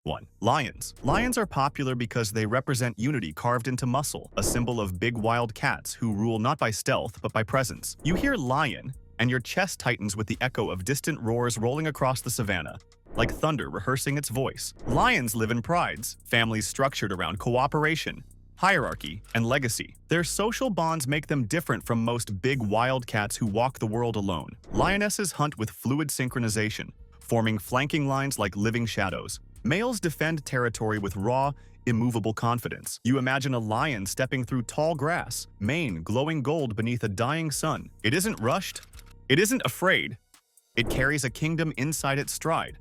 1. Lions. Lions are popular because they represent unity carved into muscle, a symbol of big wild cats who rule not by stealth but by presence. You hear lion, and your chest tightens with the echo of distant roars rolling across the savannah, like thunder rehearsing its voice. Lions live in prides, families structured around cooperation, hierarchy, and legacy. Their social bonds make them different from most big wild cats who walk the world alone. Lionesses hunt with fluid synchronization, forming flanking lines like living shadows. Males defend territory with raw, immovable confidence. You imagine a lion stepping through tall grass, mane glowing gold beneath a dying sun. It isn't rushed. It isn't afraid. It carries a kingdom inside its stride.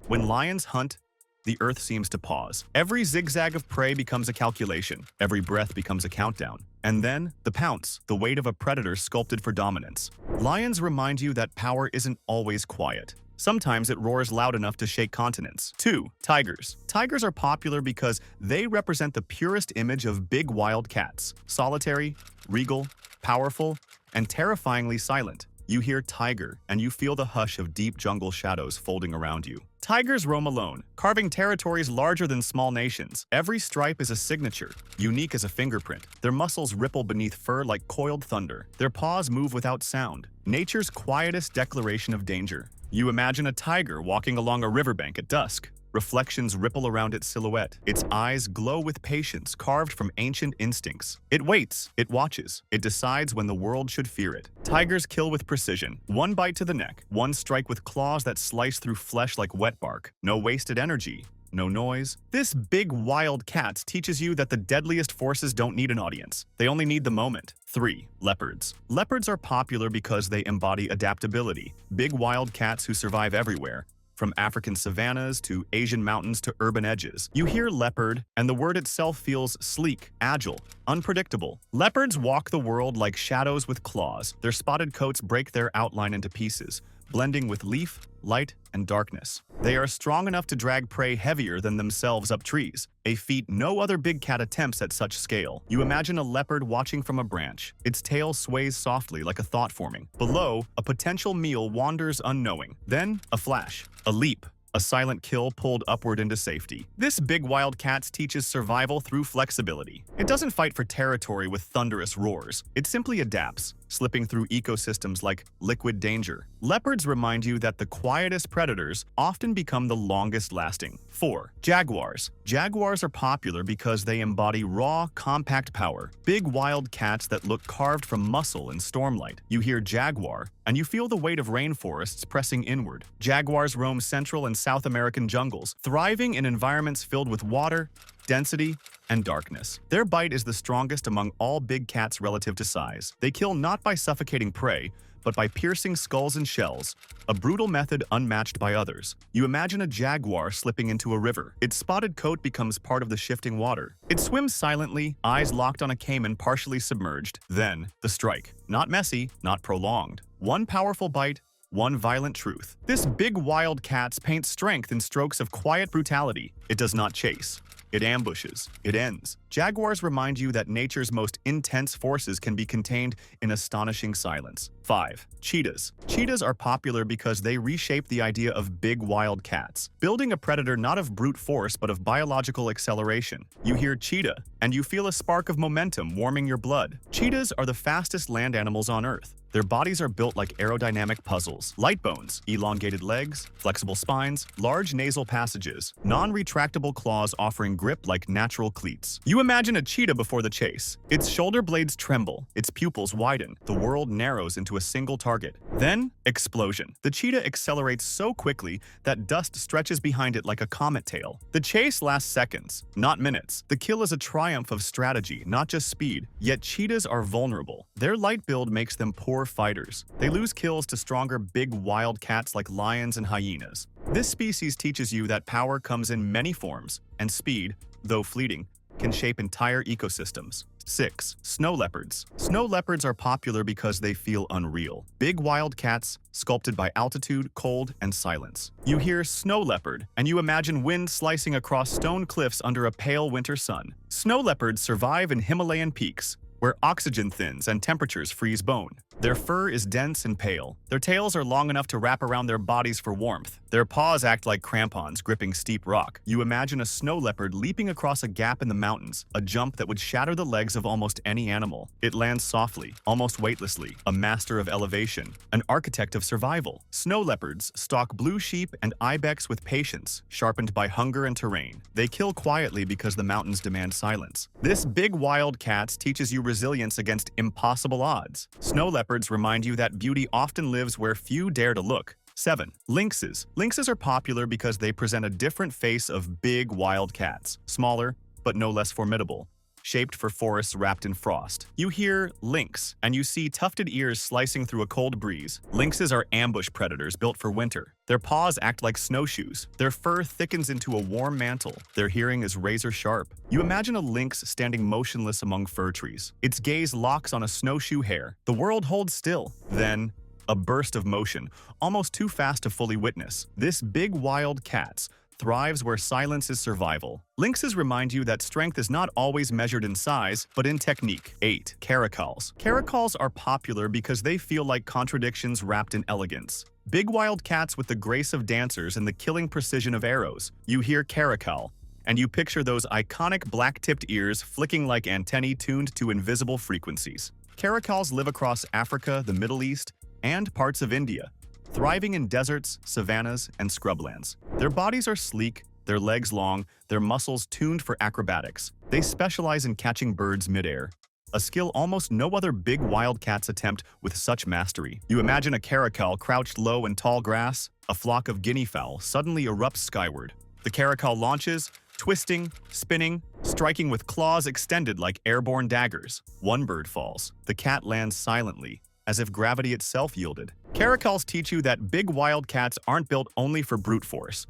When lions hunt, the earth seems to pause. Every zigzag of prey becomes a calculation. Every breath becomes a countdown. And then, the pounce, the weight of a predator sculpted for dominance. Lions remind you that power isn't always quiet. Sometimes it roars loud enough to shake continents. 2. Tigers. Tigers are popular because they represent the purest image of big wild cats. Solitary, regal, powerful, and terrifyingly silent. You hear tiger, and you feel the hush of deep jungle shadows folding around you. Tigers roam alone, carving territories larger than small nations. Every stripe is a signature, unique as a fingerprint. Their muscles ripple beneath fur like coiled thunder. Their paws move without sound, nature's quietest declaration of danger. You imagine a tiger walking along a riverbank at dusk. Reflections ripple around its silhouette. Its eyes glow with patience carved from ancient instincts. It waits, it watches, it decides when the world should fear it. Tigers kill with precision. One bite to the neck, one strike with claws that slice through flesh like wet bark. No wasted energy, no noise. This big wild cat teaches you that the deadliest forces don't need an audience. They only need the moment. 3. Leopards. Leopards are popular because they embody adaptability. Big wild cats who survive everywhere, from African savannas to Asian mountains to urban edges. You hear leopard, and the word itself feels sleek, agile, unpredictable. Leopards walk the world like shadows with claws. Their spotted coats break their outline into pieces, blending with leaf, light, and darkness. They are strong enough to drag prey heavier than themselves up trees, a feat no other big cat attempts at such scale. You imagine a leopard watching from a branch. Its tail sways softly like a thought forming. Below, a potential meal wanders unknowing. Then, a flash, a leap, a silent kill pulled upward into safety. This big wild cat teaches survival through flexibility. It doesn't fight for territory with thunderous roars. It simply adapts, slipping through ecosystems like liquid danger. Leopards remind you that the quietest predators often become the longest lasting. 4. Jaguars. Jaguars are popular because they embody raw, compact power. Big wild cats that look carved from muscle and stormlight. You hear jaguar, and you feel the weight of rainforests pressing inward. Jaguars roam Central and South American jungles, thriving in environments filled with water, density, and darkness. Their bite is the strongest among all big cats relative to size. They kill not by suffocating prey, but by piercing skulls and shells, a brutal method unmatched by others. You imagine a jaguar slipping into a river. Its spotted coat becomes part of the shifting water. It swims silently, eyes locked on a caiman partially submerged. Then, the strike. Not messy, not prolonged. One powerful bite, one violent truth. This big wild cat paints strength in strokes of quiet brutality. It does not chase. It ambushes. It ends. Jaguars remind you that nature's most intense forces can be contained in astonishing silence. 5. Cheetahs. Cheetahs are popular because they reshape the idea of big wild cats, building a predator not of brute force but of biological acceleration. You hear cheetah, and you feel a spark of momentum warming your blood. Cheetahs are the fastest land animals on Earth. Their bodies are built like aerodynamic puzzles. Light bones, elongated legs, flexible spines, large nasal passages, non-retractable claws offering grip like natural cleats. You imagine a cheetah before the chase. Its shoulder blades tremble, its pupils widen, the world narrows into a single target. Then, explosion. The cheetah accelerates so quickly that dust stretches behind it like a comet tail. The chase lasts seconds, not minutes. The kill is a triumph of strategy, not just speed. Yet cheetahs are vulnerable. Their light build makes them poor fighters. They lose kills to stronger big wild cats like lions and hyenas. This species teaches you that power comes in many forms, and speed, though fleeting, can shape entire ecosystems. 6. Snow leopards. Snow leopards are popular because they feel unreal. Big wild cats, sculpted by altitude, cold, and silence. You hear snow leopard, and you imagine wind slicing across stone cliffs under a pale winter sun. Snow leopards survive in Himalayan peaks, where oxygen thins and temperatures freeze bone. Their fur is dense and pale. Their tails are long enough to wrap around their bodies for warmth. Their paws act like crampons gripping steep rock. You imagine a snow leopard leaping across a gap in the mountains, a jump that would shatter the legs of almost any animal. It lands softly, almost weightlessly, a master of elevation, an architect of survival. Snow leopards stalk blue sheep and ibex with patience, sharpened by hunger and terrain. They kill quietly because the mountains demand silence. This big wild cat teaches you resilience against impossible odds. Snow leopards remind you that beauty often lives where few dare to look. 7. Lynxes. Lynxes are popular because they present a different face of big wild cats, smaller but no less formidable, shaped for forests wrapped in frost. You hear lynx, and you see tufted ears slicing through a cold breeze. Lynxes are ambush predators built for winter. Their paws act like snowshoes. Their fur thickens into a warm mantle. Their hearing is razor sharp. You imagine a lynx standing motionless among fir trees. Its gaze locks on a snowshoe hare. The world holds still. Then, a burst of motion, almost too fast to fully witness. This big wild cat thrives where silence is survival. Lynxes remind you that strength is not always measured in size, but in technique. 8. Caracals. Caracals are popular because they feel like contradictions wrapped in elegance. Big wild cats with the grace of dancers and the killing precision of arrows. You hear caracal, and you picture those iconic black-tipped ears flicking like antennae tuned to invisible frequencies. Caracals live across Africa, the Middle East, and parts of India, thriving in deserts, savannas, and scrublands. Their bodies are sleek, their legs long, their muscles tuned for acrobatics. They specialize in catching birds midair, a skill almost no other big wildcats attempt with such mastery. You imagine a caracal crouched low in tall grass. A flock of guinea fowl suddenly erupts skyward. The caracal launches, twisting, spinning, striking with claws extended like airborne daggers. One bird falls. The cat lands silently, as if gravity itself yielded. Caracals teach you that big wildcats aren't built only for brute force.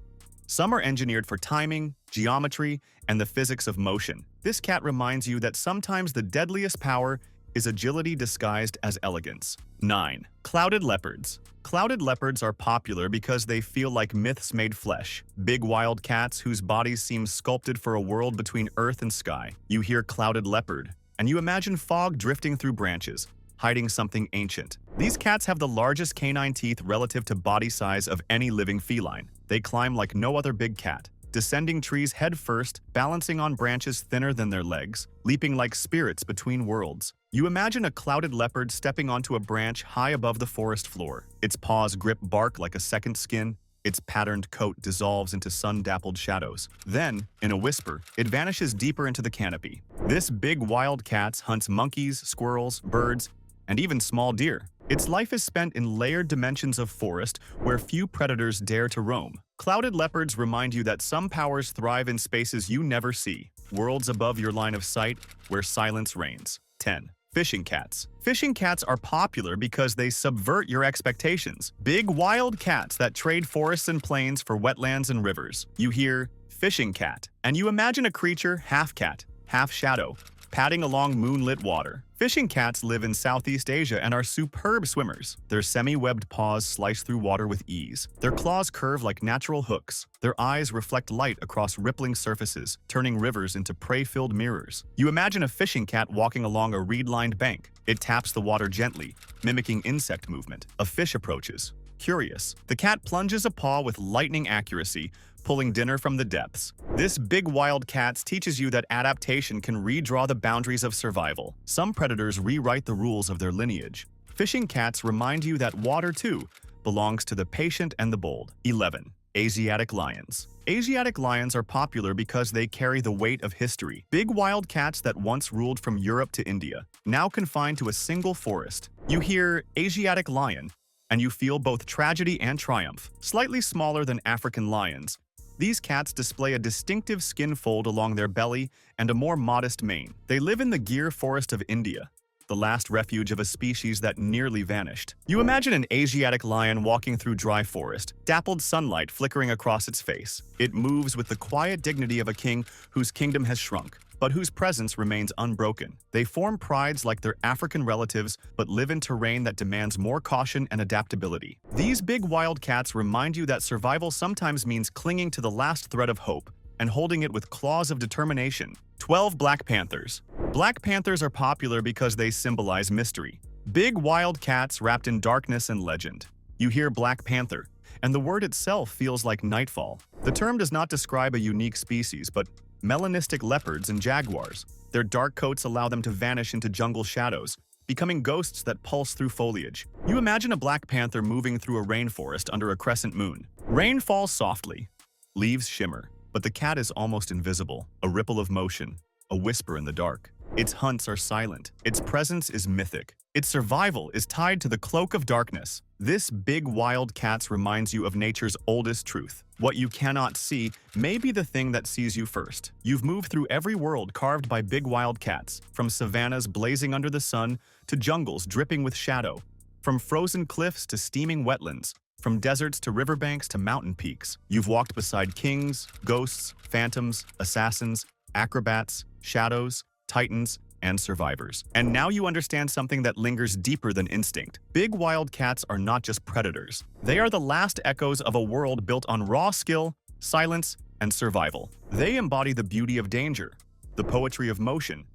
Some are engineered for timing, geometry, and the physics of motion. This cat reminds you that sometimes the deadliest power is agility disguised as elegance. 9. Clouded leopards. Clouded leopards are popular because they feel like myths made flesh. Big wild cats whose bodies seem sculpted for a world between earth and sky. You hear clouded leopard, and you imagine fog drifting through branches, hiding something ancient. These cats have the largest canine teeth relative to body size of any living feline. They climb like no other big cat, descending trees head first, balancing on branches thinner than their legs, leaping like spirits between worlds. You imagine a clouded leopard stepping onto a branch high above the forest floor. Its paws grip bark like a second skin. Its patterned coat dissolves into sun-dappled shadows. Then, in a whisper, it vanishes deeper into the canopy. This big wild cat hunts monkeys, squirrels, birds, and even small deer. Its life is spent in layered dimensions of forest where few predators dare to roam. Clouded leopards remind you that some powers thrive in spaces you never see, worlds above your line of sight where silence reigns. 10. Fishing cats. Fishing cats are popular because they subvert your expectations. Big wild cats that trade forests and plains for wetlands and rivers. You hear fishing cat, and you imagine a creature half cat, half shadow, padding along moonlit water. Fishing cats live in Southeast Asia and are superb swimmers. Their semi-webbed paws slice through water with ease. Their claws curve like natural hooks. Their eyes reflect light across rippling surfaces, turning rivers into prey-filled mirrors. You imagine a fishing cat walking along a reed-lined bank. It taps the water gently, mimicking insect movement. A fish approaches. Curious, the cat plunges a paw with lightning accuracy, pulling dinner from the depths. This big wild cat teaches you that adaptation can redraw the boundaries of survival. Some predators rewrite the rules of their lineage. Fishing cats remind you that water, too, belongs to the patient and the bold. 11. Asiatic lions. Asiatic lions are popular because they carry the weight of history. Big wild cats that once ruled from Europe to India, now confined to a single forest. You hear Asiatic lion, and you feel both tragedy and triumph. Slightly smaller than African lions, these cats display a distinctive skin fold along their belly and a more modest mane. They live in the Gir forest of India, the last refuge of a species that nearly vanished. You imagine an Asiatic lion walking through dry forest, dappled sunlight flickering across its face. It moves with the quiet dignity of a king whose kingdom has shrunk, but whose presence remains unbroken. They form prides like their African relatives, but live in terrain that demands more caution and adaptability. These big wild cats remind you that survival sometimes means clinging to the last thread of hope and holding it with claws of determination. 12. Black Panthers. Black Panthers are popular because they symbolize mystery. Big wild cats wrapped in darkness and legend. You hear Black Panther, and the word itself feels like nightfall. The term does not describe a unique species, but melanistic leopards and jaguars. Their dark coats allow them to vanish into jungle shadows, becoming ghosts that pulse through foliage. You imagine a black panther moving through a rainforest under a crescent moon. Rain falls softly, leaves shimmer, but the cat is almost invisible, a ripple of motion, a whisper in the dark. Its hunts are silent. Its presence is mythic. Its survival is tied to the cloak of darkness. This big wild cat reminds you of nature's oldest truth. What you cannot see may be the thing that sees you first. You've moved through every world carved by big wild cats, from savannas blazing under the sun to jungles dripping with shadow, from frozen cliffs to steaming wetlands, from deserts to riverbanks to mountain peaks. You've walked beside kings, ghosts, phantoms, assassins, acrobats, shadows, titans, and survivors. And now you understand something that lingers deeper than instinct. Big wild cats are not just predators. They are the last echoes of a world built on raw skill, silence, and survival. They embody the beauty of danger, the poetry of motion,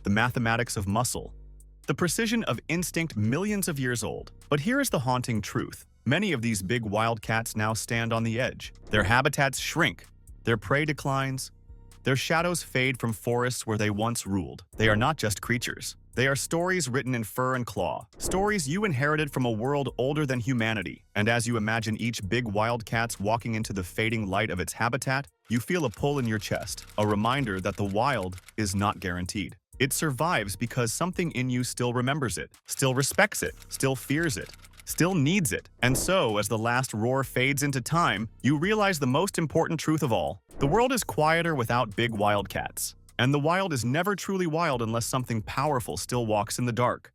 the mathematics of muscle, the precision of instinct millions of years old. But here is the haunting truth. Many of these big wild cats now stand on the edge. Their habitats shrink, their prey declines, their shadows fade from forests where they once ruled. They are not just creatures. They are stories written in fur and claw, stories you inherited from a world older than humanity. And as you imagine each big wildcat walking into the fading light of its habitat, you feel a pull in your chest, a reminder that the wild is not guaranteed. It survives because something in you still remembers it, still respects it, still fears it, still needs it. And so, as the last roar fades into time, you realize the most important truth of all. The world is quieter without big wildcats. And the wild is never truly wild unless something powerful still walks in the dark.